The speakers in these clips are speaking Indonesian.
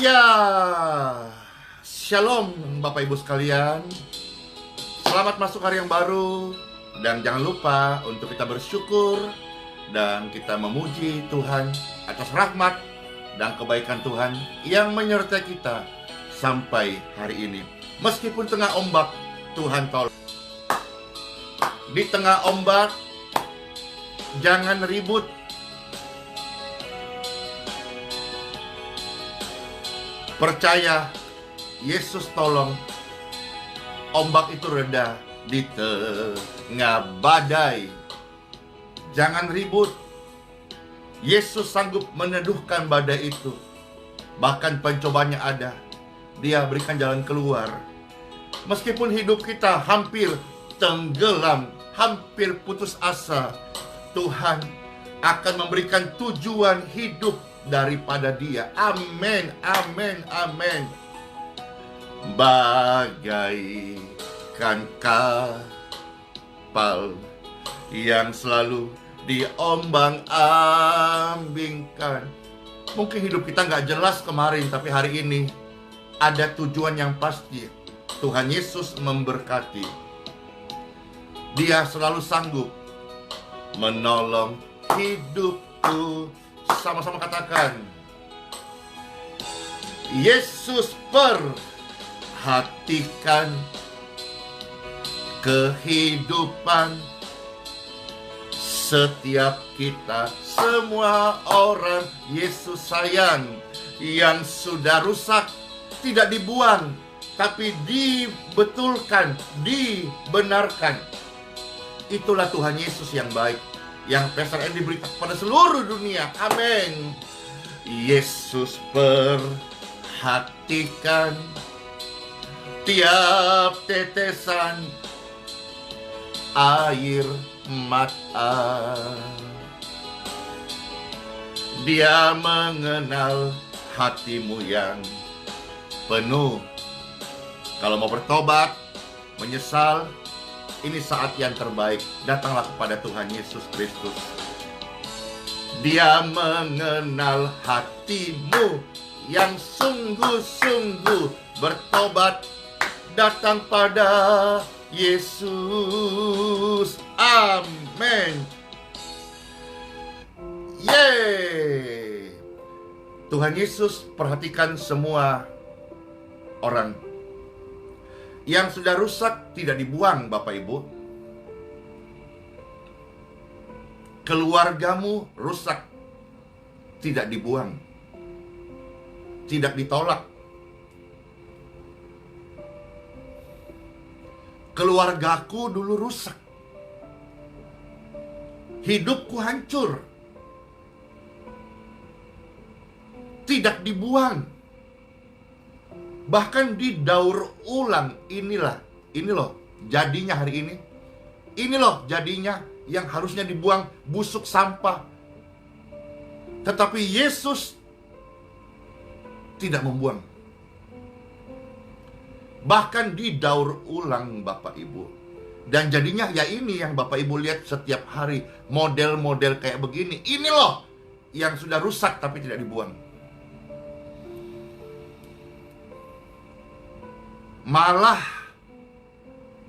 Ya, Shalom Bapak Ibu sekalian. Selamat masuk hari yang baru. Dan jangan lupa untuk kita bersyukur dan kita memuji Tuhan atas rahmat dan kebaikan Tuhan yang menyertai kita sampai hari ini. Meskipun tengah ombak, Tuhan tolong. Di tengah ombak, jangan ribut. Percaya, Yesus tolong. Ombak itu reda di tengah badai. Jangan ribut. Yesus sanggup meneduhkan badai itu. Bahkan pencobaannya ada, Dia berikan jalan keluar. Meskipun hidup kita hampir tenggelam, hampir putus asa, Tuhan akan memberikan tujuan hidup daripada Dia. Amin, amin, amin. Bagaikan kapal yang selalu diombang-ambingkan. Mungkin hidup kita nggak jelas kemarin, tapi hari ini ada tujuan yang pasti. Tuhan Yesus memberkati. Dia selalu sanggup menolong hidupku. Sama-sama katakan, Yesus perhatikan kehidupan setiap kita. Semua orang Yesus sayang. Yang sudah rusak tidak dibuang, tapi dibetulkan, dibenarkan. Itulah Tuhan Yesus yang baik, yang Pastor Andy beritakan pada seluruh dunia. Amin. Yesus perhatikan tiap tetesan air mata. Dia mengenal hatimu yang penuh. Kalau mau bertobat, menyesal, ini saat yang terbaik. Datanglah kepada Tuhan Yesus Kristus. Dia mengenal hatimu yang sungguh-sungguh bertobat. Datang pada Yesus. Amin. Yeay. Tuhan Yesus perhatikan semua orang. Yang sudah rusak tidak dibuang, Bapak Ibu. Keluargamu rusak tidak dibuang, tidak ditolak. Keluargaku dulu rusak, hidupku hancur, tidak dibuang, bahkan didaur ulang. Ini loh jadinya hari ini. Ini loh jadinya yang harusnya dibuang, busuk sampah. Tetapi Yesus tidak membuang, bahkan didaur ulang, Bapak Ibu. Dan jadinya ya ini yang Bapak Ibu lihat setiap hari, model-model kayak begini. Ini loh yang sudah rusak tapi tidak dibuang, malah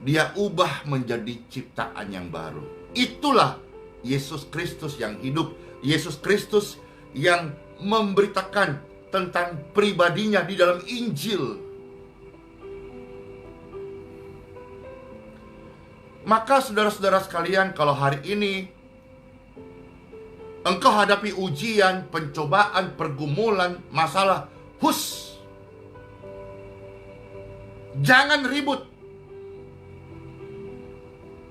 Dia ubah menjadi ciptaan yang baru. Itulah Yesus Kristus yang hidup, Yesus Kristus yang memberitakan tentang pribadinya di dalam Injil. Maka saudara-saudara sekalian, kalau hari ini engkau hadapi ujian, pencobaan, pergumulan, masalah, jangan ribut.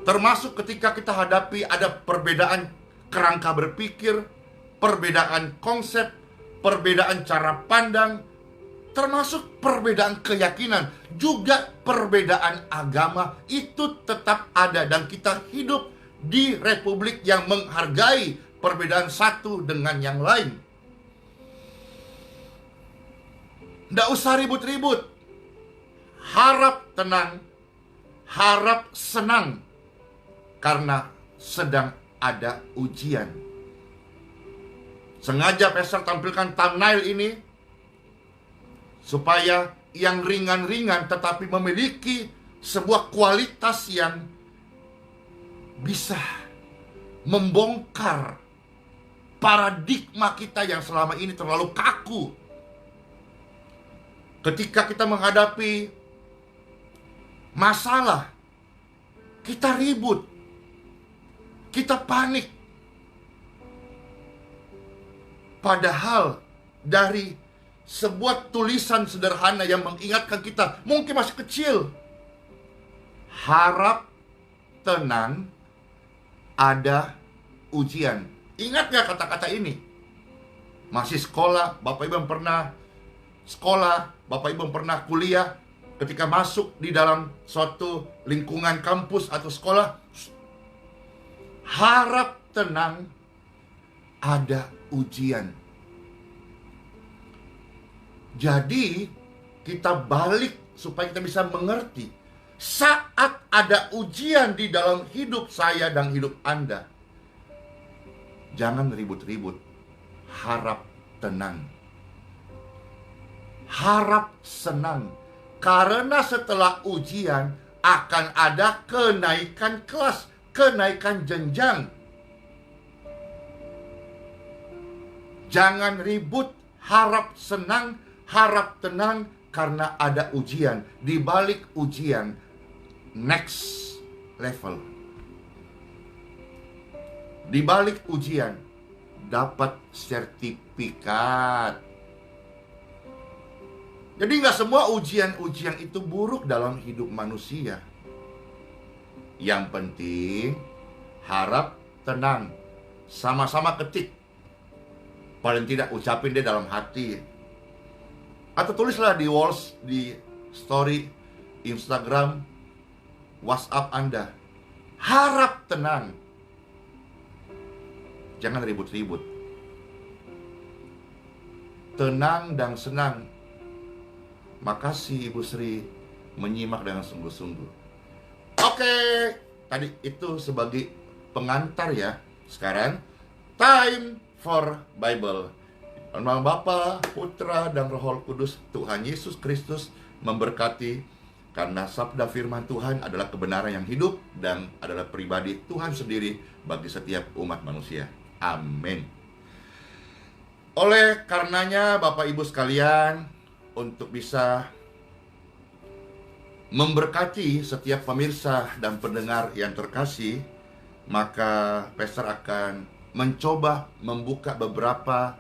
Termasuk ketika kita hadapi ada perbedaan kerangka berpikir, perbedaan konsep, perbedaan cara pandang, termasuk perbedaan keyakinan, juga perbedaan agama, itu tetap ada. Dan kita hidup di republik yang menghargai perbedaan satu dengan yang lain. Nggak usah ribut-ribut. Harap tenang, harap senang, karena sedang ada ujian. Sengaja Pastor tampilkan thumbnail ini supaya yang ringan-ringan tetapi memiliki sebuah kualitas yang bisa membongkar paradigma kita yang selama ini terlalu kaku. Ketika kita menghadapi masalah, kita ribut, kita panik. Padahal dari sebuah tulisan sederhana yang mengingatkan kita, mungkin masih kecil, harap tenang, ada ujian. Ingat gak kata-kata ini? Masih sekolah, Bapak Ibu yang pernah sekolah, Bapak Ibu yang pernah kuliah, ketika masuk di dalam suatu lingkungan kampus atau sekolah, harap tenang, ada ujian. Jadi kita balik supaya kita bisa mengerti, saat ada ujian di dalam hidup saya dan hidup Anda, jangan ribut-ribut, harap tenang, harap senang. Karena setelah ujian akan ada kenaikan kelas, kenaikan jenjang. Jangan ribut, harap senang, harap tenang, karena ada ujian. Di balik ujian, next level. Di balik ujian, dapat sertifikat. Jadi nggak semua ujian-ujian itu buruk dalam hidup manusia. Yang penting, harap tenang. Sama-sama ketik. Paling tidak ucapin dia dalam hati. Atau tulislah di walls, di story, Instagram, WhatsApp Anda. Harap tenang. Jangan ribut-ribut. Tenang dan senang. Makasih Ibu Sri menyimak dengan sungguh-sungguh. Oke, tadi itu sebagai pengantar ya. Sekarang, time for Bible. Nama Bapa, Putra, dan Roh Kudus, Tuhan Yesus Kristus memberkati. Karena sabda firman Tuhan adalah kebenaran yang hidup dan adalah pribadi Tuhan sendiri bagi setiap umat manusia. Amin. Oleh karenanya Bapak Ibu sekalian, untuk bisa memberkati setiap pemirsa dan pendengar yang terkasih, maka Pastor akan mencoba membuka beberapa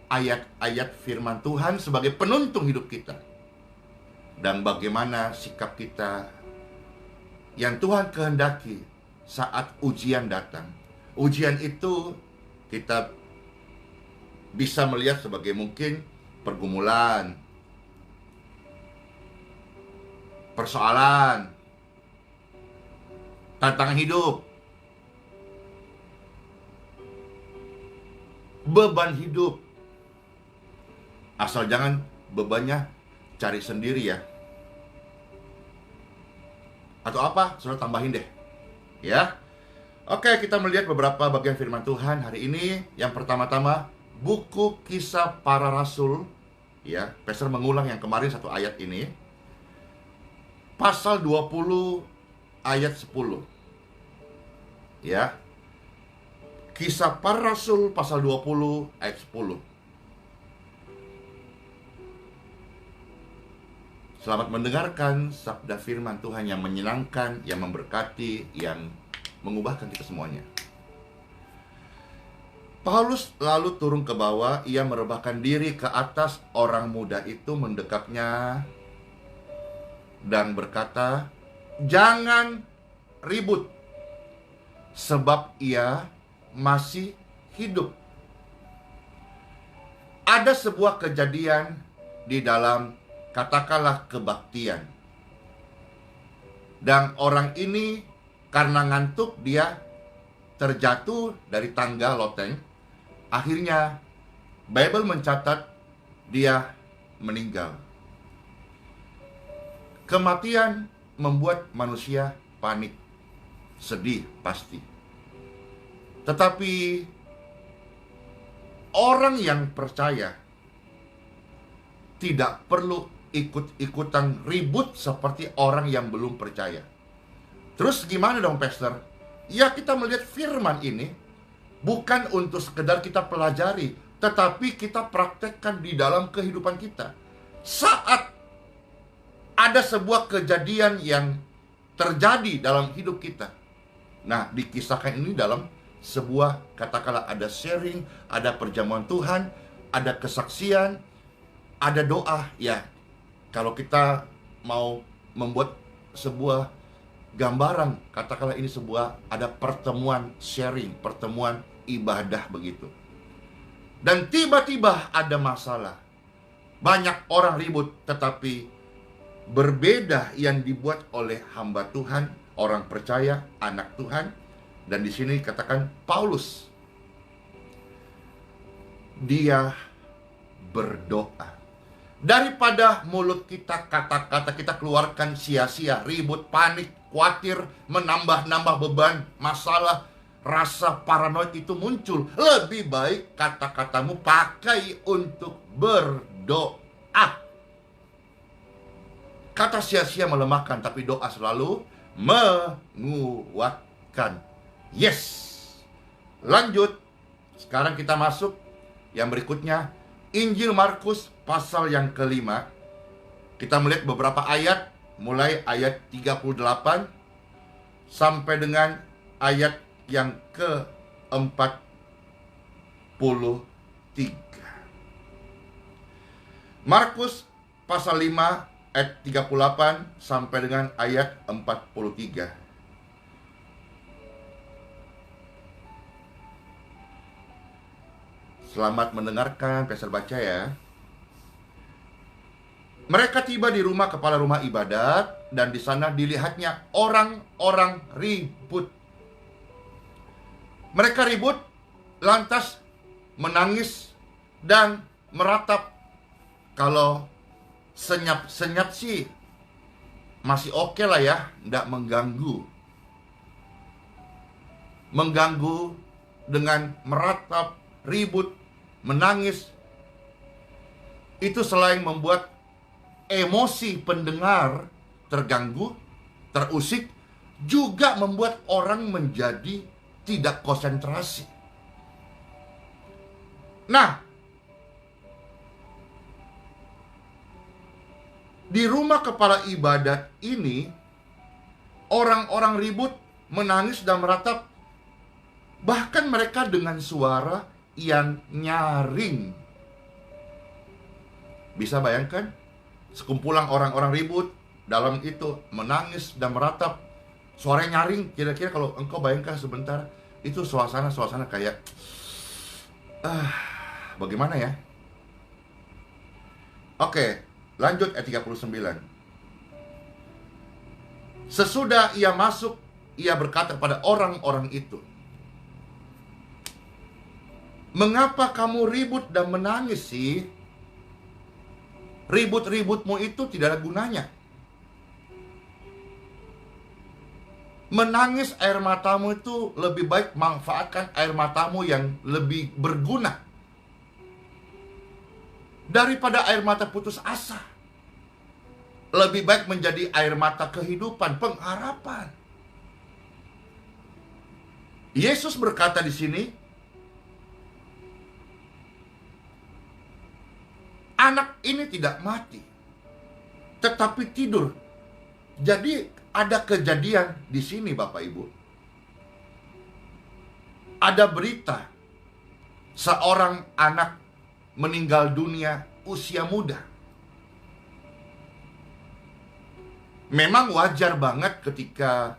ayat-ayat firman Tuhan sebagai penuntun hidup kita. Dan bagaimana sikap kita yang Tuhan kehendaki saat ujian datang. Ujian itu kita bisa melihat sebagai mungkin pergumulan, persoalan, tantangan hidup, beban hidup. Asal jangan bebannya cari sendiri ya. Atau apa? Sudah tambahin deh. Ya. Oke, kita melihat beberapa bagian firman Tuhan hari ini. Yang pertama-tama, buku Kisah Para Rasul. Ya, Pastor mengulang yang kemarin satu ayat ini. Pasal 20 ayat 10. Ya. Kisah Para Rasul pasal 20 ayat 10. Selamat mendengarkan sabda firman Tuhan yang menyenangkan, yang memberkati, yang mengubahkan kita semuanya. Paulus lalu turun ke bawah, ia merebahkan diri ke atas. Orang muda itu mendekapnya dan berkata, "Jangan ribut, sebab ia masih hidup." Ada sebuah kejadian di dalam, katakanlah, kebaktian. Dan orang ini karena ngantuk, dia terjatuh dari tangga loteng. Akhirnya Bible mencatat dia meninggal. Kematian membuat manusia panik, sedih pasti. Tetapi orang yang percaya tidak perlu ikut-ikutan ribut seperti orang yang belum percaya. Terus gimana dong, Pastor? Ya, kita melihat firman ini bukan untuk sekedar kita pelajari, tetapi kita praktekkan di dalam kehidupan kita. Saat ada sebuah kejadian yang terjadi dalam hidup kita, nah, dikisahkan ini dalam sebuah, katakanlah ada sharing, ada perjamuan Tuhan, ada kesaksian, ada doa. Ya, kalau kita mau membuat sebuah gambaran, katakanlah ini sebuah, ada pertemuan sharing, pertemuan ibadah begitu. Dan tiba-tiba ada masalah. Banyak orang ribut, tetapi berbeda yang dibuat oleh hamba Tuhan, orang percaya, anak Tuhan. Dan di sini katakan Paulus, dia berdoa. Daripada mulut kita, kata-kata kita keluarkan sia-sia, ribut, panik, khawatir, menambah-nambah beban, masalah, rasa paranoid itu muncul. Lebih baik kata-katamu pakai untuk berdoa. Kata sia-sia melemahkan, tapi doa selalu menguatkan. Yes. Lanjut. Sekarang kita masuk yang berikutnya, Injil Markus pasal yang kelima. Kita melihat beberapa ayat, mulai ayat 38 sampai dengan ayat yang ke-43. Markus pasal 5 ayat 38 sampai dengan ayat 43. Selamat mendengarkan, Pastor baca ya. Mereka tiba di rumah kepala rumah ibadat, dan di sana dilihatnya orang-orang ribut. Mereka ribut, lantas menangis dan meratap. Kalau senyap-senyap sih masih oke lah ya, tidak mengganggu. Mengganggu dengan meratap, ribut, menangis, itu selain membuat emosi pendengar terganggu, terusik, juga membuat orang menjadi tidak konsentrasi. Nah, di rumah kepala ibadat ini, orang-orang ribut, menangis dan meratap. Bahkan mereka dengan suara yang nyaring. Bisa bayangkan? Sekumpulan orang-orang ribut, dalam itu menangis dan meratap, suaranya nyaring. Kira-kira kalau engkau bayangkan sebentar, itu suasana kayak bagaimana ya? Oke, lanjut ayat 39. Sesudah ia masuk, ia berkata kepada orang-orang itu, "Mengapa kamu ribut dan menangis sih? Ribut-ributmu itu tidak ada gunanya. Menangis air matamu itu lebih baik manfaatkan air matamu yang lebih berguna daripada air mata putus asa. Lebih baik menjadi air mata kehidupan, pengharapan." Yesus berkata di sini, anak ini tidak mati, tetapi tidur. Jadi ada kejadian di sini, Bapak Ibu. Ada berita seorang anak meninggal dunia usia muda. Memang wajar banget ketika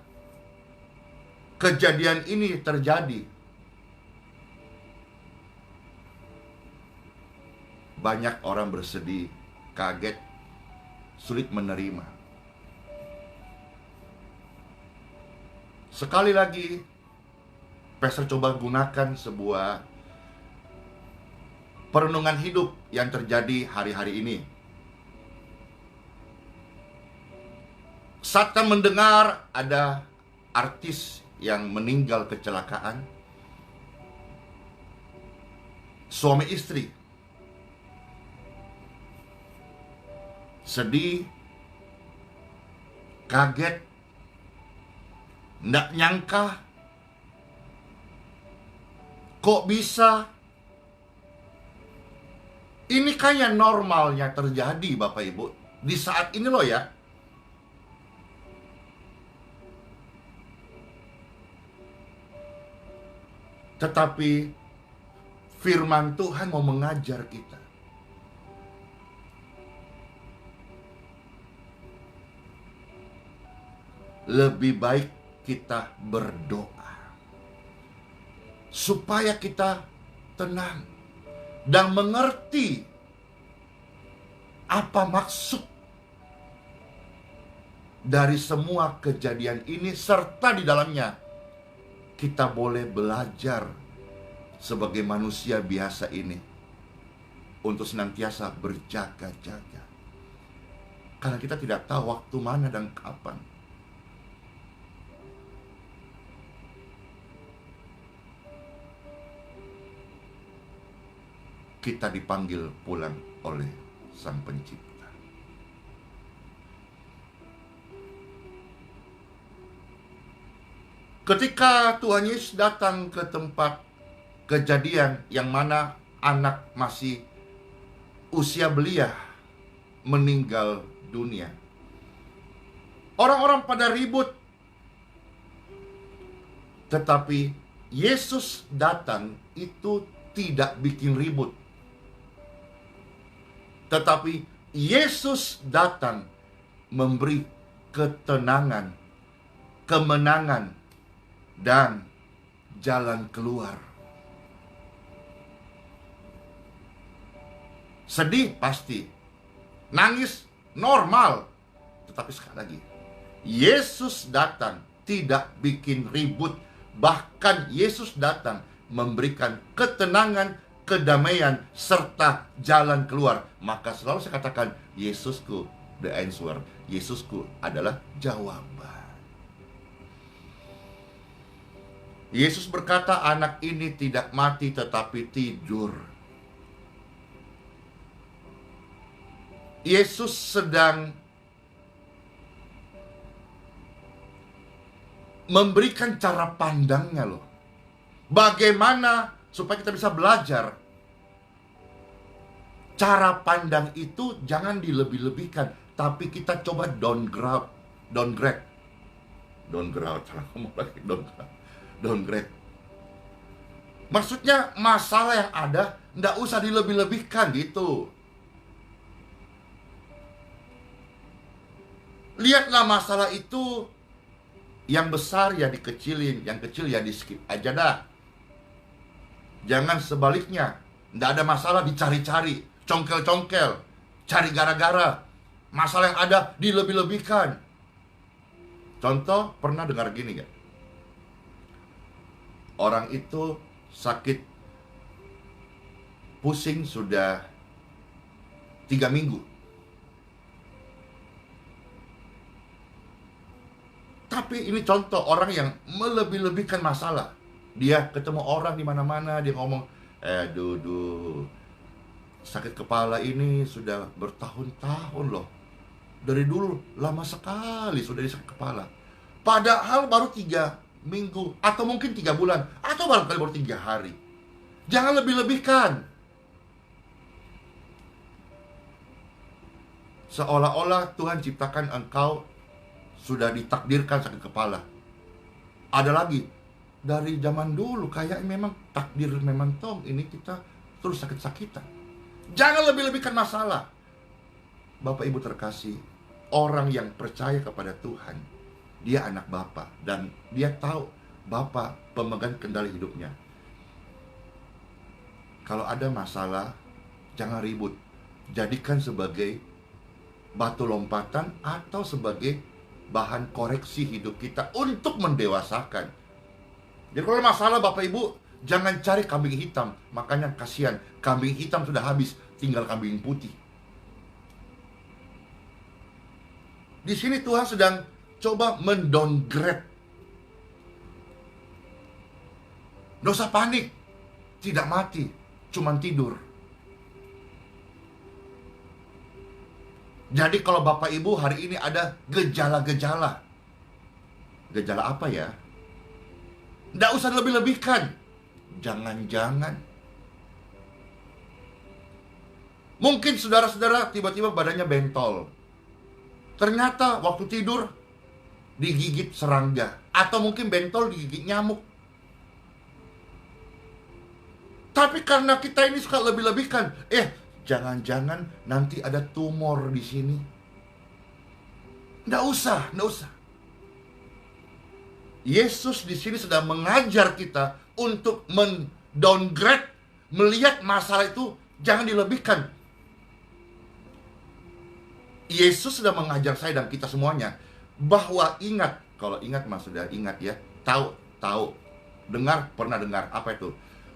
kejadian ini terjadi. Banyak orang bersedih, kaget, sulit menerima. Sekali lagi, Pastor coba gunakan sebuah perenungan hidup yang terjadi hari-hari ini. Saat kita mendengar ada artis yang meninggal kecelakaan, suami istri, sedih, kaget, nggak nyangka, kok bisa? Ini kayak normalnya terjadi Bapak Ibu di saat ini loh ya. Tetapi firman Tuhan mau mengajar kita. Lebih baik kita berdoa supaya kita tenang dan mengerti apa maksud dari semua kejadian ini, serta di dalamnya kita boleh belajar sebagai manusia biasa ini untuk senantiasa berjaga-jaga, karena kita tidak tahu waktu mana dan kapan kita dipanggil pulang oleh Sang Pencipta. Ketika Tuhan Yesus datang ke tempat kejadian yang mana anak masih usia belia meninggal dunia, orang-orang pada ribut. Tetapi Yesus datang itu tidak bikin ribut. Tetapi Yesus datang memberi ketenangan, kemenangan, dan jalan keluar. Sedih pasti, nangis normal. Tetapi sekali lagi, Yesus datang tidak bikin ribut. Bahkan Yesus datang memberikan ketenangan, kedamaian, serta jalan keluar. Maka selalu saya katakan, Yesusku the answer. Yesusku adalah jawaban. Yesus berkata, anak ini tidak mati tetapi tidur. Yesus sedang memberikan cara pandangnya loh. Bagaimana supaya kita bisa belajar. Cara pandang itu jangan dilebih-lebihkan, tapi kita coba downgrade. Maksudnya masalah yang ada nggak usah dilebih-lebihkan gitu. Lihatlah masalah itu, yang besar ya dikecilin, yang kecil ya di skip aja dah. Jangan sebaliknya, nggak ada masalah dicari-cari, congkel-congkel, cari gara-gara. Masalah yang ada dilebih-lebihkan. Contoh, pernah dengar gini gak? Orang itu sakit pusing sudah 3 minggu. Tapi ini contoh orang yang melebih-lebihkan masalah. Dia ketemu orang di mana-mana, dia ngomong, Dudu, sakit kepala ini sudah bertahun-tahun loh. Dari dulu lama sekali sudah sakit kepala. Padahal baru 3 minggu, atau mungkin 3 bulan, atau barangkali baru 3 hari. Jangan lebih-lebihkan. Seolah-olah Tuhan ciptakan engkau sudah ditakdirkan sakit kepala. Ada lagi, dari zaman dulu kayak memang takdir memang tong, ini kita terus sakit-sakitan. Jangan lebih-lebihkan masalah. Bapak Ibu terkasih, orang yang percaya kepada Tuhan, dia anak Bapa, dan dia tahu Bapa pemegang kendali hidupnya. Kalau ada masalah, jangan ribut. Jadikan sebagai batu lompatan atau sebagai bahan koreksi hidup kita untuk mendewasakan. Jadi kalau masalah Bapak Ibu, jangan cari kambing hitam. Makanya kasihan, kambing hitam sudah habis, tinggal kambing putih. Di sini Tuhan sedang coba mendowngrade. Nggak usah panik, tidak mati, cuman tidur. Jadi kalau Bapak Ibu hari ini ada gejala-gejala, gejala apa ya? Nggak usah lebih-lebihkan. Jangan-jangan mungkin saudara-saudara tiba-tiba badannya bentol. Ternyata waktu tidur digigit serangga, atau mungkin bentol digigit nyamuk. Tapi karena kita ini suka lebih-lebihkan, jangan-jangan nanti ada tumor di sini. Nggak usah. Yesus di sini sedang mengajar kita untuk men-downgrade, melihat masalah itu jangan dilebihkan. Yesus sedang mengajar saya dan kita semuanya bahwa ingat, kalau ingat mas sudah ingat ya, tahu, pernah dengar apa itu?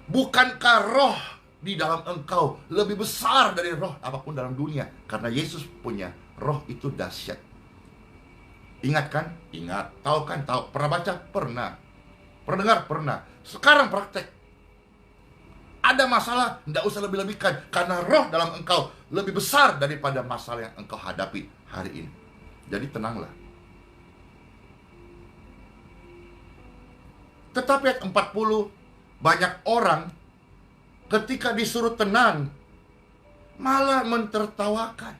Bukankah roh di dalam engkau lebih besar dari roh apapun dalam dunia? Karena Yesus punya roh itu dahsyat. Ingat kan? Ingat. Tahu kan? Tahu. Pernah baca? Pernah. Pernah dengar? Pernah. Sekarang praktek. Ada masalah, tidak usah lebih-lebihkan, karena roh dalam engkau lebih besar daripada masalah yang engkau hadapi hari ini. Jadi tenanglah. Tetapi ayat 40, banyak orang ketika disuruh tenang malah mentertawakan.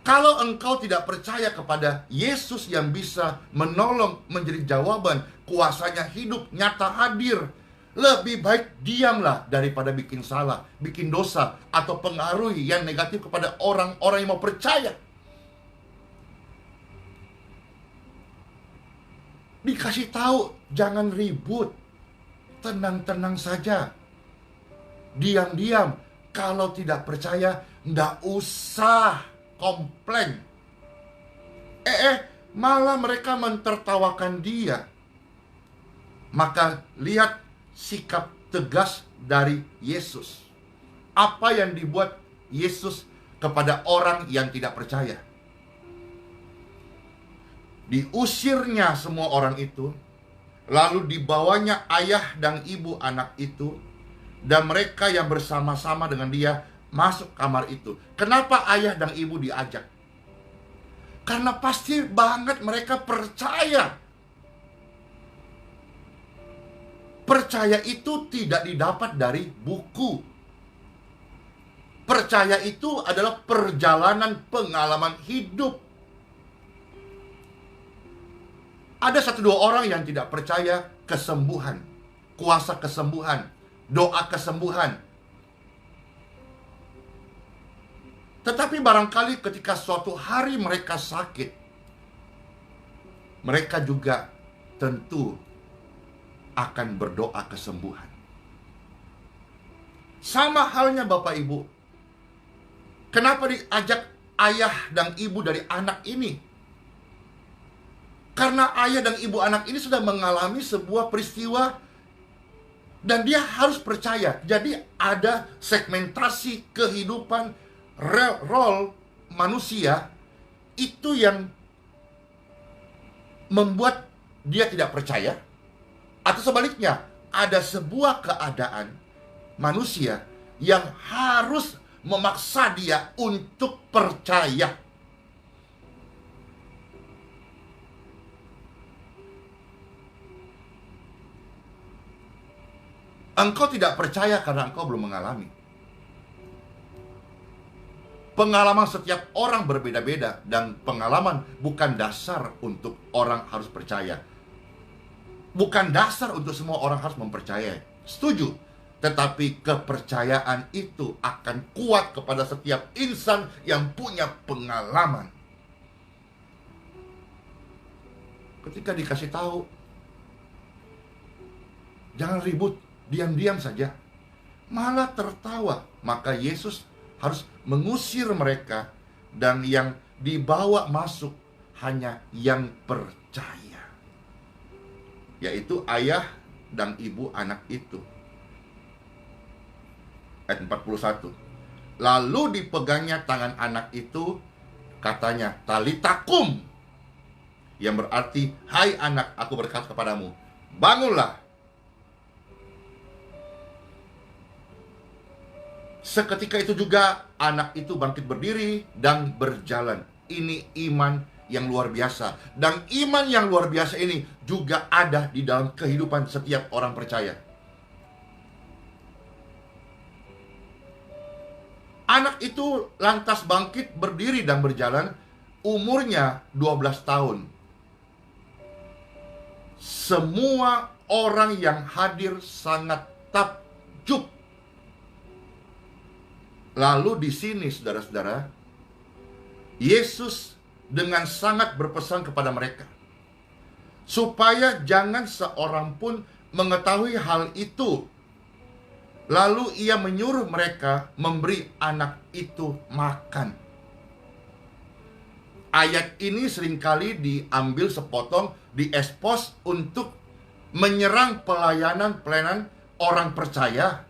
Kalau engkau tidak percaya kepada Yesus yang bisa menolong, menjadi jawaban, kuasanya hidup, nyata hadir, lebih baik diamlah daripada bikin salah, bikin dosa, atau pengaruhi yang negatif kepada orang-orang yang mau percaya. Dikasih tahu, jangan ribut, tenang-tenang saja, diam-diam. Kalau tidak percaya, nggak usah komplain. Malah mereka mentertawakan dia. Maka lihat sikap tegas dari Yesus. Apa yang dibuat Yesus kepada orang yang tidak percaya? Diusirnya semua orang itu, lalu dibawanya ayah dan ibu anak itu, dan mereka yang bersama-sama dengan dia masuk kamar itu. Kenapa ayah dan ibu diajak? Karena pasti banget mereka percaya. Percaya itu tidak didapat dari buku. Percaya itu adalah perjalanan pengalaman hidup. Ada 1-2 orang yang tidak percaya kesembuhan, kuasa kesembuhan, doa kesembuhan. Tetapi barangkali ketika suatu hari mereka sakit, mereka juga tentu akan berdoa kesembuhan. Sama halnya Bapak Ibu. Kenapa diajak ayah dan ibu dari anak ini? Karena ayah dan ibu anak ini sudah mengalami sebuah peristiwa dan dia harus percaya. Jadi ada segmentasi kehidupan role manusia itu yang membuat dia tidak percaya. Atau sebaliknya, ada sebuah keadaan manusia yang harus memaksa dia untuk percaya. Engkau tidak percaya karena engkau belum mengalami. Pengalaman setiap orang berbeda-beda, dan pengalaman bukan dasar untuk orang harus percaya. Bukan dasar untuk semua orang harus mempercayai. Setuju. Tetapi kepercayaan itu akan kuat kepada setiap insan yang punya pengalaman. Ketika dikasih tahu, jangan ribut, diam-diam saja, malah tertawa. Maka Yesus harus mengusir mereka, dan yang dibawa masuk hanya yang percaya, yaitu ayah dan ibu anak itu. Ayat 41. Lalu dipegangnya tangan anak itu, katanya, talitakum, yang berarti, hai anak, aku berkata kepadamu, bangunlah. Seketika itu juga anak itu bangkit berdiri dan berjalan. Ini iman yang luar biasa. Dan iman yang luar biasa ini juga ada di dalam kehidupan setiap orang percaya. Anak itu lantas bangkit berdiri dan berjalan. Umurnya 12 tahun. Semua orang yang hadir sangat takjub. Lalu di sini saudara-saudara, Yesus dengan sangat berpesan kepada mereka supaya jangan seorang pun mengetahui hal itu. Lalu ia menyuruh mereka memberi anak itu makan. Ayat ini seringkali diambil sepotong, diekspos untuk menyerang pelayanan orang percaya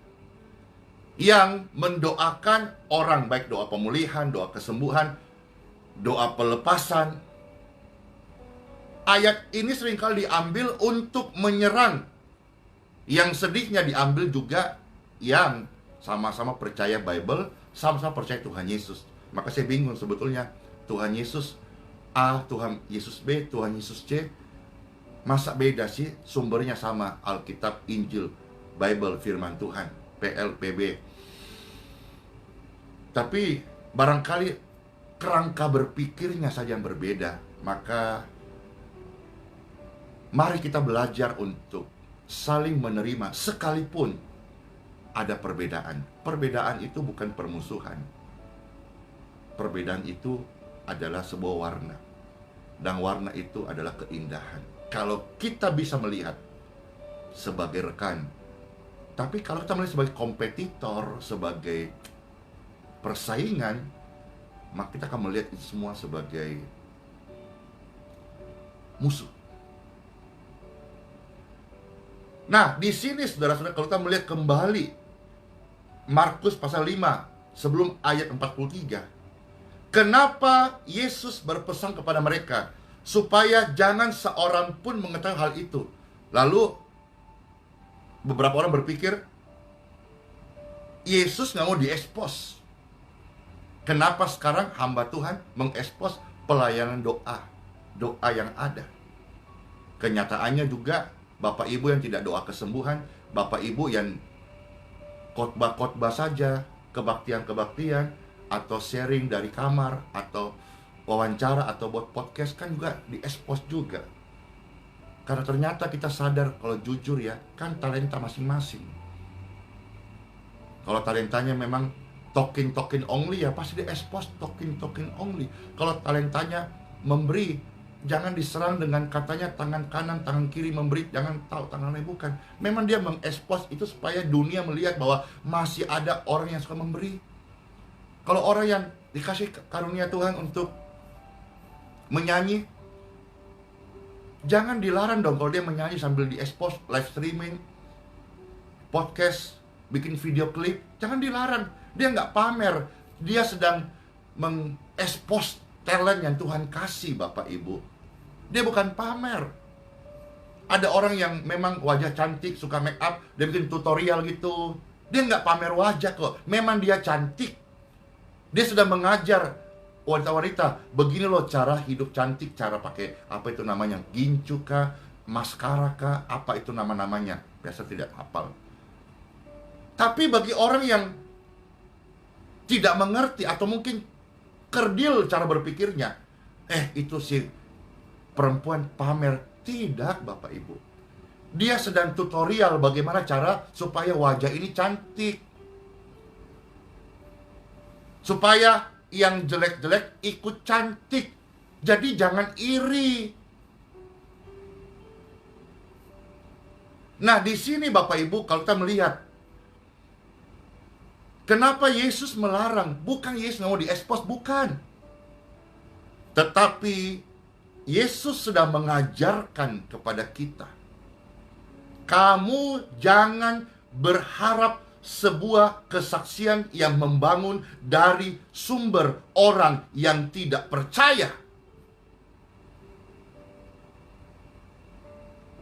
yang mendoakan orang, baik doa pemulihan, doa kesembuhan, doa pelepasan. Ayat ini seringkali diambil untuk menyerang. Yang sedihnya diambil juga yang sama-sama percaya Bible, sama-sama percaya Tuhan Yesus. Maka saya bingung sebetulnya, Tuhan Yesus A, Tuhan Yesus B, Tuhan Yesus C. Masa beda sih? Sumbernya sama, Alkitab, Injil, Bible, firman Tuhan, PLPB. Tapi barangkali kerangka berpikirnya saja yang berbeda. Maka mari kita belajar untuk saling menerima sekalipun ada perbedaan. Perbedaan itu bukan permusuhan. Perbedaan itu adalah sebuah warna. Dan warna itu adalah keindahan. Kalau kita bisa melihat sebagai rekan. Tapi kalau kita melihat sebagai kompetitor, sebagai persaingan, maka kita akan melihat itu semua sebagai musuh. Nah, di sini saudara-saudara, kalau kita melihat kembali Markus pasal 5 sebelum ayat 43, kenapa Yesus berpesan kepada mereka supaya jangan seorang pun mengetahui hal itu? Lalu beberapa orang berpikir Yesus nggak mau diekspos. Kenapa sekarang hamba Tuhan mengekspos pelayanan doa yang ada? Kenyataannya juga Bapak Ibu yang tidak doa kesembuhan, Bapak Ibu yang khotbah-khotbah saja, kebaktian-kebaktian, atau sharing dari kamar, atau wawancara, atau buat podcast, kan juga diekspos juga. Karena ternyata kita sadar, kalau jujur ya, kan talenta masing-masing. Kalau talentanya memang talking only, ya pasti diekspos talking only. Kalau talentanya memberi, jangan diserang dengan katanya tangan kanan, tangan kiri memberi, jangan tahu tangannya bukan. Memang dia mengekspos itu supaya dunia melihat bahwa masih ada orang yang suka memberi. Kalau orang yang dikasih karunia Tuhan untuk menyanyi, jangan dilarang dong kalau dia menyanyi sambil diekspos, live streaming, podcast, bikin video klip. Jangan dilarang. Dia nggak pamer, dia sedang mengekspos talent yang Tuhan kasih, Bapak Ibu. Dia bukan pamer. Ada orang yang memang wajah cantik, suka make up, dia bikin tutorial gitu. Dia nggak pamer wajah kok. Memang dia cantik. Dia sedang mengajar wanita-wanita, begini loh cara hidup cantik, cara pakai apa itu namanya, gincu kah, maskara kah, apa itu nama-namanya. Biasa tidak hafal. Tapi bagi orang yang tidak mengerti atau mungkin kerdil cara berpikirnya, itu sih perempuan pamer. Tidak, Bapak Ibu. Dia sedang tutorial bagaimana cara supaya wajah ini cantik, supaya yang jelek-jelek ikut cantik. Jadi jangan iri. Nah, di sini Bapak Ibu, kalau kita melihat kenapa Yesus melarang? Bukan Yesus nggak mau diekspos, bukan. Tetapi Yesus sudah mengajarkan kepada kita, kamu jangan berharap sebuah kesaksian yang membangun dari sumber orang yang tidak percaya.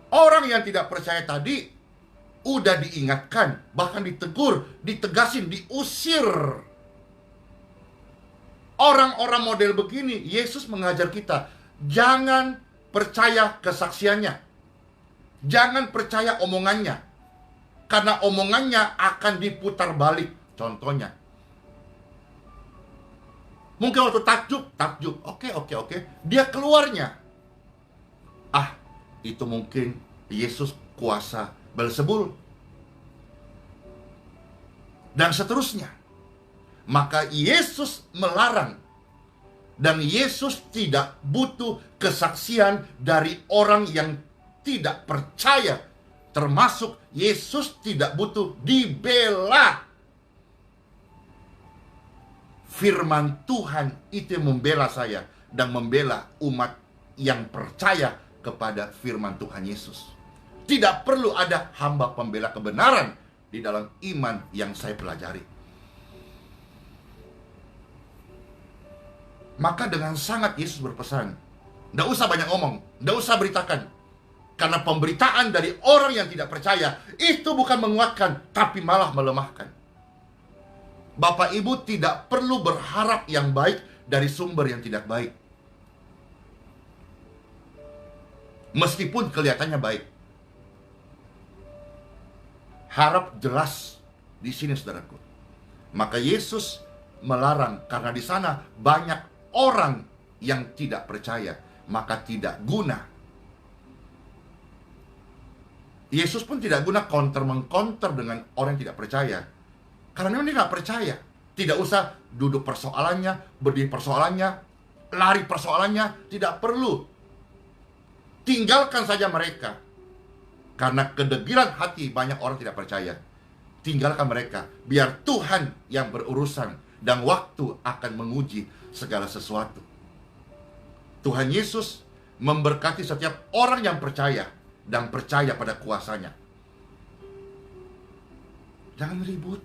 Orang yang tidak percaya tadi udah diingatkan, bahkan ditegur, ditegasin, diusir. Orang-orang model begini, Yesus mengajar kita, jangan percaya kesaksiannya. Jangan percaya omongannya. Karena omongannya akan diputar balik. Contohnya, mungkin waktu takjub. Oke. Dia keluarnya, itu mungkin Yesus kuasa Belzebul. Dan seterusnya. Maka Yesus melarang. Dan Yesus tidak butuh kesaksian dari orang yang tidak percaya. Termasuk Yesus tidak butuh dibela. Firman Tuhan itu membela saya dan membela umat yang percaya kepada firman Tuhan Yesus. Tidak perlu ada hamba pembela kebenaran di dalam iman yang saya pelajari. Maka dengan sangat Yesus berpesan, tidak usah banyak ngomong, tidak usah beritakan. Karena pemberitaan dari orang yang tidak percaya itu bukan menguatkan, tapi malah melemahkan. Bapak Ibu tidak perlu berharap yang baik dari sumber yang tidak baik. Meskipun kelihatannya baik. Harap jelas di sini, saudaraku. Maka Yesus melarang karena di sana banyak orang yang tidak percaya, maka tidak guna. Yesus pun tidak guna mengcounter dengan orang yang tidak percaya. Karena memang dia tidak percaya. Tidak usah duduk persoalannya, berdiri persoalannya, lari persoalannya, tidak perlu. Tinggalkan saja mereka. Karena kedegilan hati banyak orang tidak percaya. Tinggalkan mereka. Biar Tuhan yang berurusan. Dan waktu akan menguji segala sesuatu. Tuhan Yesus memberkati setiap orang yang percaya. Dan percaya pada kuasanya. Jangan ribut.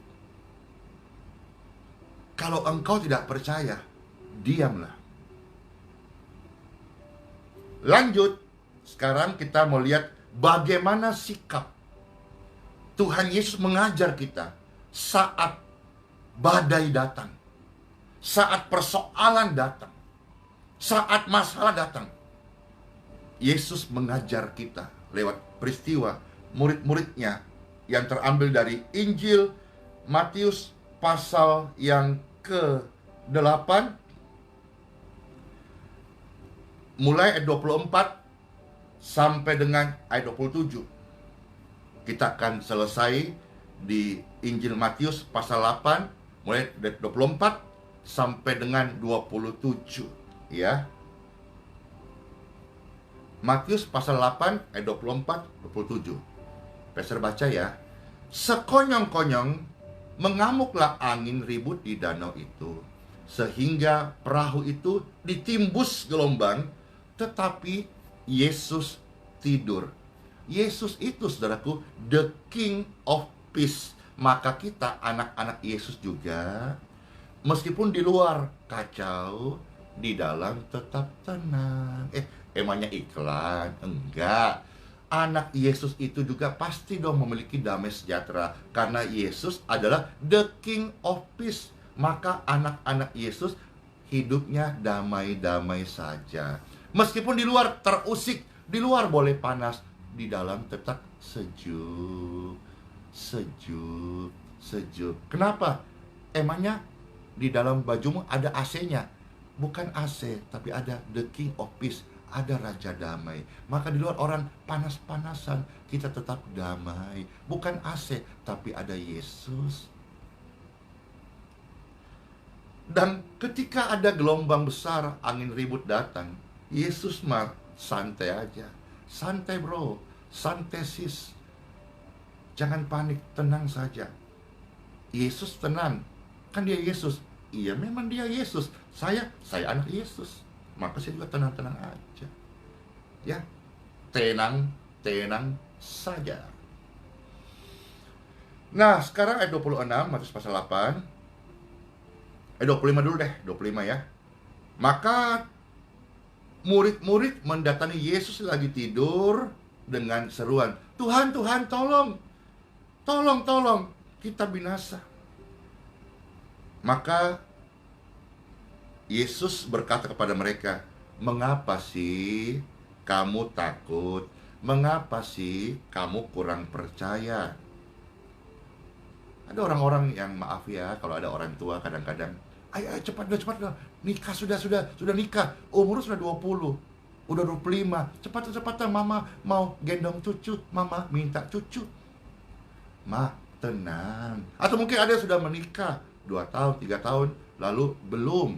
Kalau engkau tidak percaya, diamlah. Lanjut. Sekarang kita mau lihat bagaimana sikap Tuhan Yesus mengajar kita saat badai datang, saat persoalan datang, saat masalah datang. Yesus mengajar kita lewat peristiwa murid-muridnya yang terambil dari Injil Matius pasal yang ke-8 mulai ayat 24 sampai dengan ayat 27. Kita akan selesai di Injil Matius pasal 8 mulai dari 24 sampai dengan 27, ya. Matius pasal 8 ayat 24 27. Pastor baca ya. Sekonyong-konyong mengamuklah angin ribut di danau itu, sehingga perahu itu ditimbus gelombang, tetapi Yesus tidur. Yesus itu, saudaraku, the King of Peace. Maka kita anak-anak Yesus juga, meskipun di luar kacau, di dalam tetap tenang. Emangnya iklan? Enggak. Anak Yesus itu juga pasti dong memiliki damai sejahtera, karena Yesus adalah the King of Peace. Maka anak-anak Yesus hidupnya damai-damai saja. Meskipun di luar terusik, di luar boleh panas, di dalam tetap sejuk. Kenapa? Emangnya di dalam bajumu ada AC-nya? Bukan AC, tapi ada the King of Peace. Ada Raja Damai. Maka di luar orang panas-panasan, kita tetap damai. Bukan AC, tapi ada Yesus. Dan ketika ada gelombang besar, angin ribut datang, Yesus mah santai aja. Santai bro, santai sis. Jangan panik, tenang saja. Yesus tenang. Kan dia Yesus. Iya memang dia Yesus. Saya anak Yesus. Maka saya juga tenang-tenang aja. Ya, tenang saja. Nah, sekarang ayat 26, Matius pasal 8. Ayat 25 dulu deh, 25 ya. Maka murid-murid mendatangi Yesus lagi tidur dengan seruan, Tuhan, Tuhan, tolong. tolong, kita binasa. Maka Yesus berkata kepada mereka, mengapa sih kamu takut? Mengapa sih kamu kurang percaya? Ada orang-orang yang, maaf ya, kalau ada orang tua kadang-kadang, ayo cepat dah, nikah sudah nikah, umur sudah 20, udah 25, cepat mama mau gendong cucu, mama minta cucu. Ma, tenang. Atau mungkin ada yang sudah menikah 2 tahun, 3 tahun, lalu belum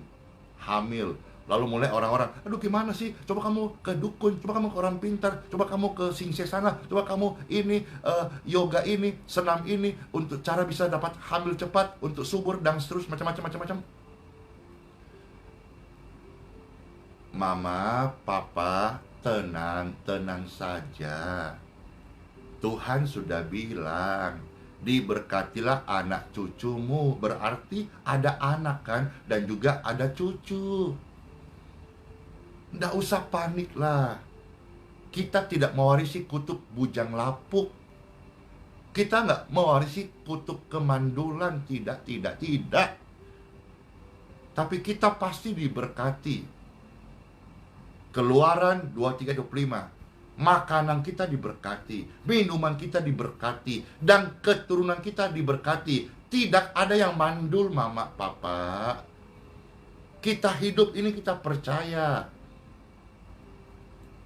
hamil. Lalu mulai orang-orang, aduh gimana sih, coba kamu ke dukun, coba kamu ke orang pintar, coba kamu ke singse sana, coba kamu ini, yoga ini, senam ini, untuk cara bisa dapat hamil cepat, untuk subur, dan seterusnya, macam-macam. Mama, papa, tenang saja. Tuhan sudah bilang, diberkatilah anak cucumu. Berarti ada anak kan, dan juga ada cucu. Nggak usah panik lah. Kita tidak mewarisi kutub bujang lapuk. Kita nggak mewarisi kutub kemandulan. Tidak. Tapi kita pasti diberkati. Keluaran 23-25. Makanan kita diberkati, minuman kita diberkati, dan keturunan kita diberkati. Tidak ada yang mandul, mama, papa. Kita hidup ini kita percaya.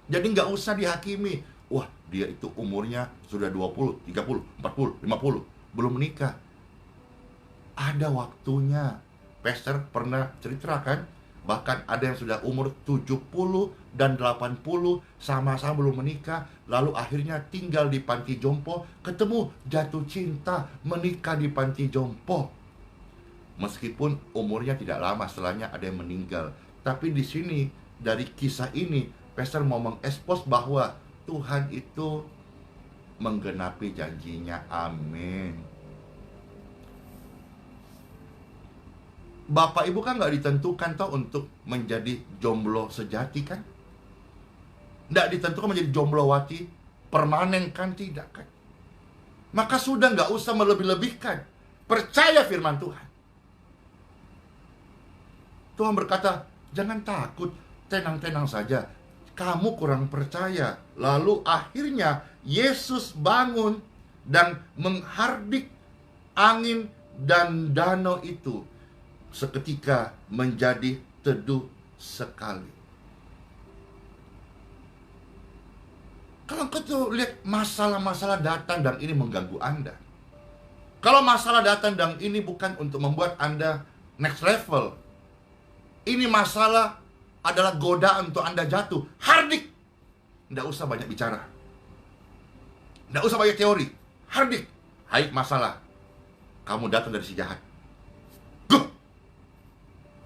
Jadi nggak usah dihakimi. Wah, dia itu umurnya sudah 20, 30, 40, 50, belum menikah. Ada waktunya. Pastor pernah cerita kan, bahkan ada yang sudah umur 70 dan 80 sama-sama belum menikah, lalu akhirnya tinggal di panti jompo, ketemu, jatuh cinta, menikah di panti jompo. Meskipun umurnya tidak lama setelahnya ada yang meninggal. Tapi di sini dari kisah ini Pastor mau mengekspos bahwa Tuhan itu menggenapi janjinya. Amin. Bapak ibu kan nggak ditentukan toh untuk menjadi jomblo sejati kan? Nggak ditentukan menjadi jomblowati permanen kan? Tidak kan? Maka sudah nggak usah melebih-lebihkan. Percaya firman Tuhan. Tuhan berkata, jangan takut, tenang-tenang saja. Kamu kurang percaya. Lalu akhirnya Yesus bangun dan menghardik angin dan danau itu. Seketika menjadi teduh sekali. Kalau kau lihat masalah-masalah datang dan ini mengganggu Anda. Kalau masalah datang dan ini bukan untuk membuat Anda next level. Ini masalah adalah godaan untuk Anda jatuh. Hardik. Nggak usah banyak bicara. Nggak usah banyak teori. Hardik. Hai masalah, kamu datang dari si jahat. Go.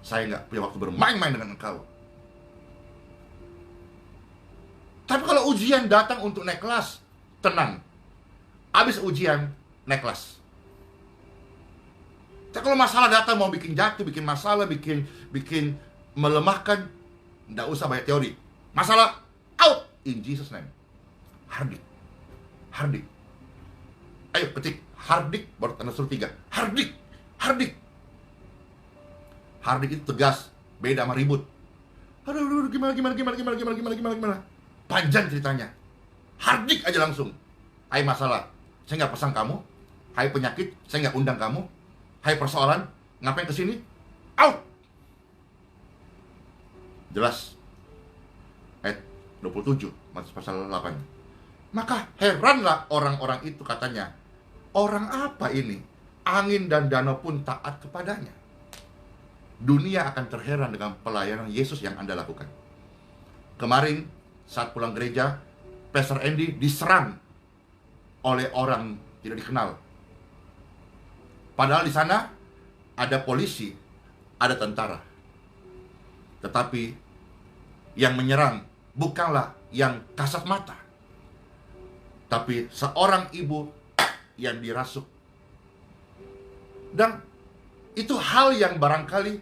Saya nggak punya waktu bermain-main dengan engkau. Tapi kalau ujian datang untuk naik kelas, tenang. Habis ujian, naik kelas. Tapi kalau masalah datang mau bikin jatuh, bikin masalah, bikin melemahkan, nggak usah banyak teori. Masalah, out in Jesus name. Hardik. Ayo ketik hardik, baru tanda suruh 3. Hardik. Hardik itu tegas, beda sama ribut. Aduh, gimana. Panjang ceritanya. Hardik aja langsung. Hai masalah, saya nggak pesan kamu. Hai penyakit, saya nggak undang kamu. Hai persoalan, ngapain kesini? Out. Jelas. Ayat 27, pasal 8. Maka heranlah orang-orang itu katanya. Orang apa ini? Angin dan danau pun taat kepadanya. Dunia akan terheran dengan pelayanan Yesus yang Anda lakukan. Kemarin saat pulang gereja, Pastor Andy diserang oleh orang tidak dikenal. Padahal di sana ada polisi, ada tentara. Tetapi yang menyerang bukanlah yang kasat mata, tapi seorang ibu yang dirasuk. Dan itu hal yang barangkali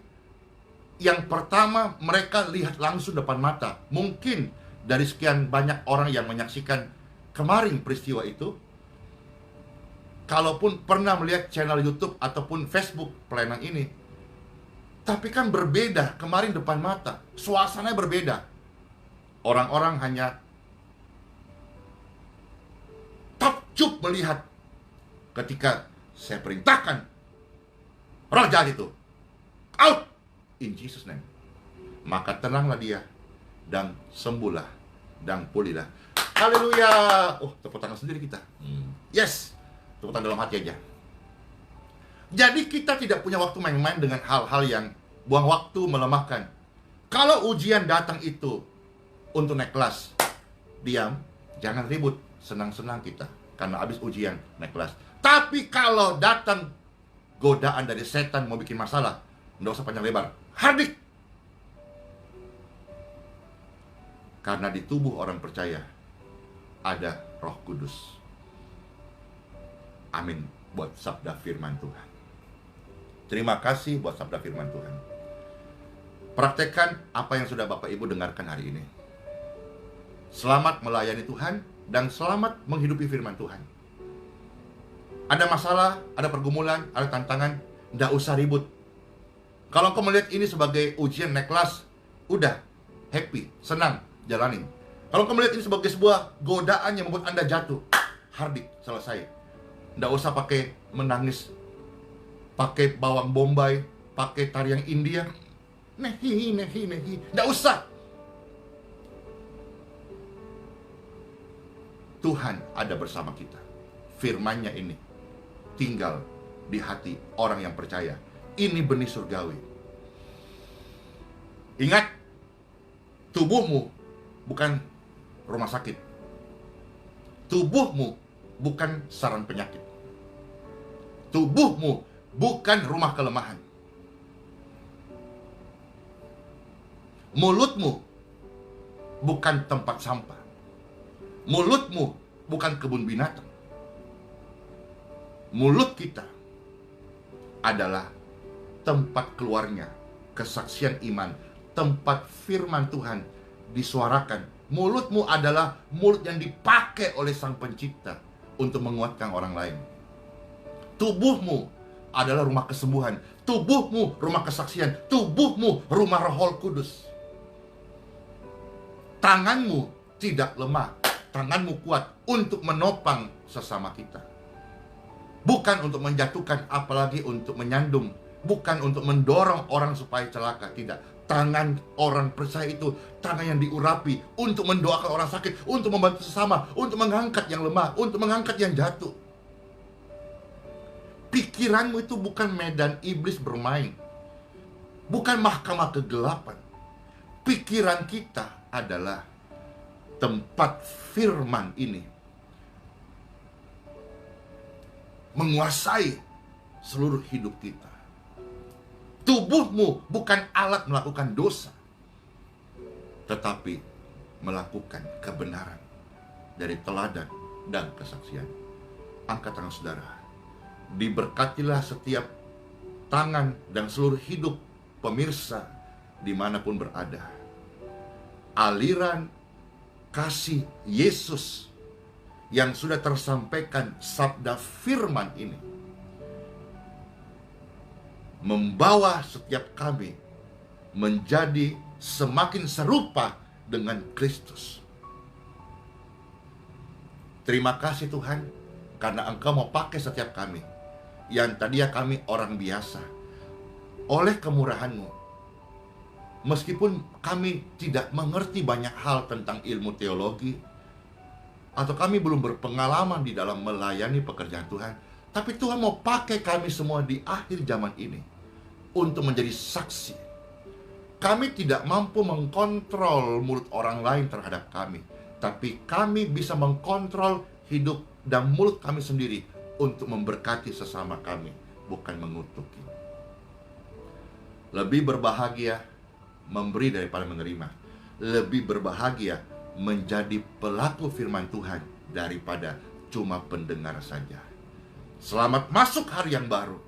yang pertama mereka lihat langsung depan mata. Mungkin dari sekian banyak orang yang menyaksikan kemarin peristiwa itu, kalaupun pernah melihat channel YouTube ataupun Facebook pelayanan ini, tapi kan berbeda. Kemarin depan mata, suasananya berbeda. Orang-orang hanya takjub melihat ketika saya perintahkan roh jahat itu out in Jesus name. Maka tenanglah dia dan sembuhlah dan pulihlah. Haleluya. Oh, tepuk tangan sendiri kita. Yes, tepuk tangan dalam hati aja. Jadi kita tidak punya waktu main-main dengan hal-hal yang buang waktu, melemahkan. Kalau ujian datang itu untuk naik kelas, diam, jangan ribut, senang-senang kita karena habis ujian naik kelas. Tapi kalau datang godaan dari setan mau bikin masalah, nggak usah panjang lebar, hardik. Karena di tubuh orang percaya ada Roh Kudus. Amin buat sabda firman Tuhan. Terima kasih buat sabda firman Tuhan. Praktekkan apa yang sudah Bapak Ibu dengarkan hari ini. Selamat melayani Tuhan dan selamat menghidupi firman Tuhan. Ada masalah, ada pergumulan, ada tantangan, nggak usah ribut. Kalau engkau melihat ini sebagai ujian naik kelas, udah, happy, senang, jalanin. Kalau engkau melihat ini sebagai sebuah godaan yang membuat Anda jatuh, hardik, selesai. Nggak usah pakai menangis, pakai bawang bombay, pakai tarian India. Nehi. Nggak usah. Tuhan ada bersama kita. Firman-Nya ini tinggal di hati orang yang percaya. Ini benih surgawi. Ingat, tubuhmu bukan rumah sakit. Tubuhmu bukan sarang penyakit. Tubuhmu bukan rumah kelemahan. Mulutmu bukan tempat sampah. Mulutmu bukan kebun binatang. Mulut kita adalah tempat keluarnya kesaksian iman, tempat firman Tuhan disuarakan. Mulutmu adalah mulut yang dipakai oleh Sang Pencipta untuk menguatkan orang lain. Tubuhmu adalah rumah kesembuhan. Tubuhmu rumah kesaksian. Tubuhmu rumah Roh Kudus. Tanganmu tidak lemah. Tanganmu kuat untuk menopang sesama kita. Bukan untuk menjatuhkan, apalagi untuk menyandung. Bukan untuk mendorong orang supaya celaka. Tidak. Tangan orang percaya itu tangan yang diurapi untuk mendoakan orang sakit, untuk membantu sesama, untuk mengangkat yang lemah, untuk mengangkat yang jatuh. Pikiranmu itu bukan medan iblis bermain, bukan mahkamah kegelapan. Pikiran kita adalah tempat firman ini menguasai seluruh hidup kita. Tubuhmu bukan alat melakukan dosa, tetapi melakukan kebenaran dari teladan dan kesaksian. Angkat tangan saudara. Diberkatilah setiap tangan dan seluruh hidup pemirsa dimanapun berada. Aliran kasih Yesus yang sudah tersampaikan sabda firman ini membawa setiap kami menjadi semakin serupa dengan Kristus. Terima kasih Tuhan, karena Engkau mau pakai setiap kami yang tadinya kami orang biasa. Oleh kemurahan-Mu, meskipun kami tidak mengerti banyak hal tentang ilmu teologi, atau kami belum berpengalaman di dalam melayani pekerjaan Tuhan, tapi Tuhan mau pakai kami semua di akhir zaman ini untuk menjadi saksi. Kami tidak mampu mengkontrol mulut orang lain terhadap kami, tapi kami bisa mengkontrol hidup dan mulut kami sendiri untuk memberkati sesama kami, bukan mengutuki. Lebih berbahagia memberi daripada menerima. Lebih berbahagia menjadi pelaku firman Tuhan daripada cuma pendengar saja. Selamat masuk hari yang baru.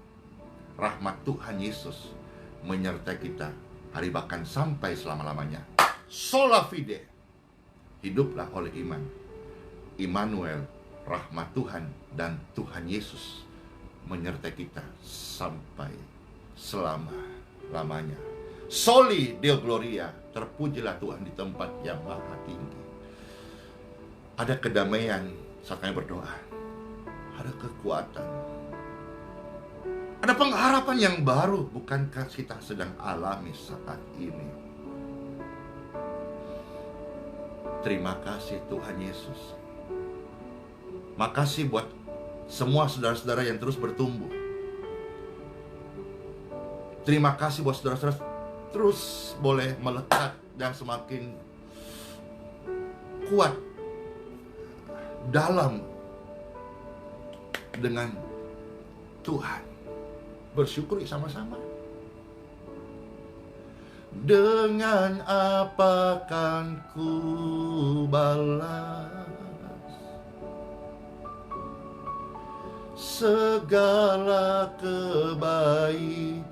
Rahmat Tuhan Yesus menyertai kita hari bahkan sampai selama-lamanya. Sola fide. Hiduplah oleh iman. Immanuel rahmat Tuhan dan Tuhan Yesus menyertai kita sampai selama-lamanya. Soli Deo Gloria, terpujilah Tuhan di tempat yang maha tinggi. Ada kedamaian saat kami berdoa, ada kekuatan, ada pengharapan yang baru. Bukankah kita sedang alami saat ini? Terima kasih Tuhan Yesus. Makasih buat semua saudara-saudara yang terus bertumbuh. Terima kasih buat saudara-saudara terus boleh melekat dan semakin kuat dalam dengan Tuhan. Bersyukuri sama-sama. Dengan apa kan ku balas segala kebaikanmu?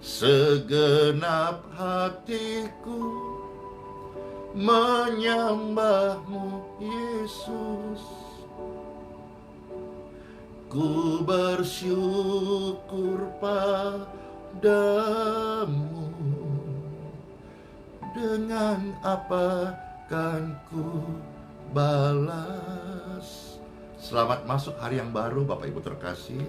Segenap hatiku menyembahmu Yesus. Ku bersyukur padamu. Dengan apa kan ku balas? Selamat masuk hari yang baru Bapak Ibu terkasih.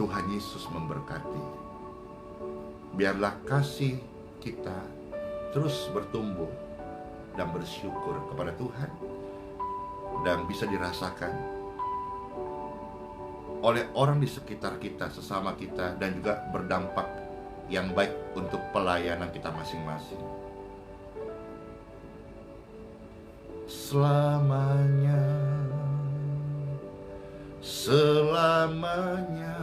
Tuhan Yesus memberkati. Biarlah kasih kita terus bertumbuh dan bersyukur kepada Tuhan, dan bisa dirasakan oleh orang di sekitar kita, sesama kita, dan juga berdampak yang baik untuk pelayanan kita masing-masing. Selamanya, selamanya,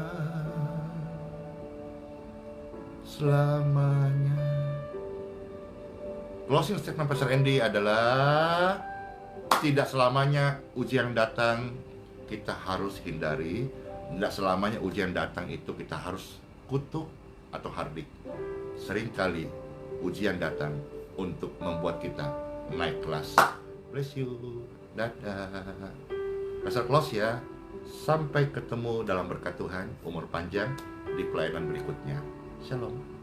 selamanya. Closing statement Pastor Andy adalah tidak selamanya ujian datang kita harus hindari. Tidak selamanya ujian datang itu kita harus kutuk atau hardik. Seringkali ujian datang untuk membuat kita naik kelas. Bless you. Dadah. Pastor close ya. Sampai ketemu dalam berkat Tuhan. Umur panjang di pelayanan berikutnya. Shalom.